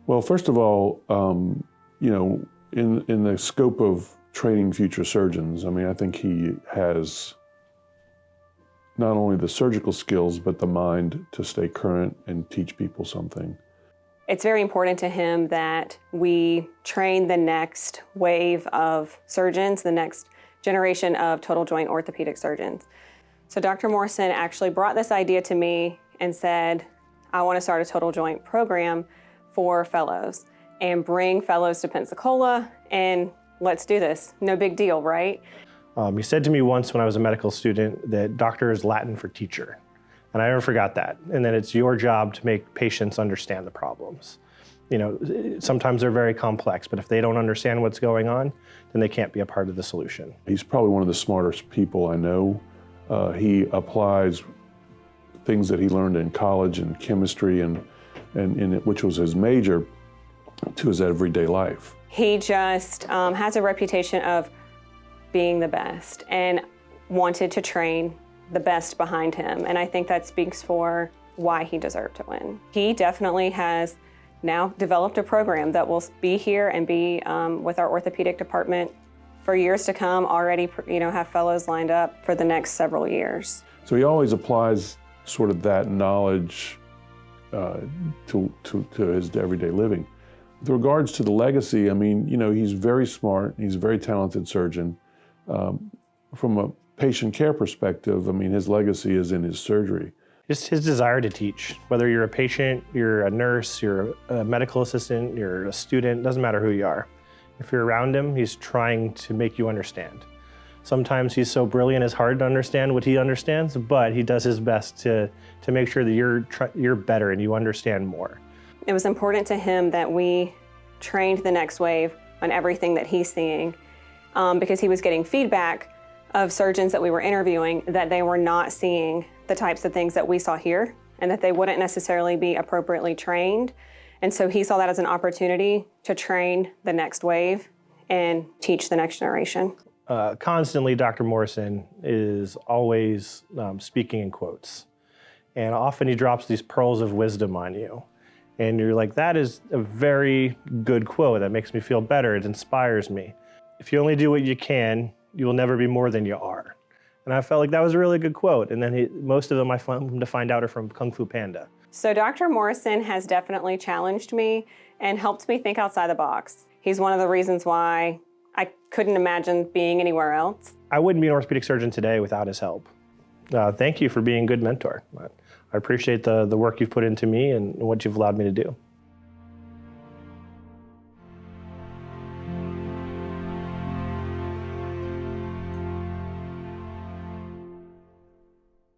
Well, first of all, in the scope of training future surgeons, I think he has not only the surgical skills, but the mind to stay current and teach people something. It's very important to him that we train the next wave of surgeons, the next generation of total joint orthopedic surgeons. So Dr. Morrison actually brought this idea to me and said, I want to start a total joint program for fellows and bring fellows to Pensacola, and let's do this. No big deal, right? He said to me once when I was a medical student that doctor is Latin for teacher. And I never forgot that. And then it's your job to make patients understand the problems. Sometimes they're very complex, but if they don't understand what's going on, then they can't be a part of the solution. He's probably one of the smartest people I know. He applies things that he learned in college and chemistry and which was his major, to his everyday life. He just has a reputation of being the best and wanted to train the best behind him. And I think that speaks for why he deserved to win. He definitely has now developed a program that will be here and be with our orthopedic department for years to come, already have fellows lined up for the next several years. So he always applies sort of that knowledge to his everyday living. With regards to the legacy, he's very smart, he's a very talented surgeon. From a patient care perspective, his legacy is in his surgery. Just his desire to teach. Whether you're a patient, you're a nurse, you're a medical assistant, you're a student, doesn't matter who you are. If you're around him, he's trying to make you understand. Sometimes he's so brilliant it's hard to understand what he understands, but he does his best to make sure that you're better and you understand more. It was important to him that we trained the next wave on everything that he's seeing because he was getting feedback of surgeons that we were interviewing that they were not seeing the types of things that we saw here and that they wouldn't necessarily be appropriately trained. And so he saw that as an opportunity to train the next wave and teach the next generation. Constantly, Dr. Morrison is always speaking in quotes. And often he drops these pearls of wisdom on you. And you're like, that is a very good quote. That makes me feel better. It inspires me. If you only do what you can, you will never be more than you are. And I felt like that was a really good quote. And then most of them I found to find out are from Kung Fu Panda. So Dr. Morrison has definitely challenged me and helped me think outside the box. He's one of the reasons why I couldn't imagine being anywhere else. I wouldn't be an orthopedic surgeon today without his help. Thank you for being a good mentor. I appreciate the work you've put into me and what you've allowed me to do.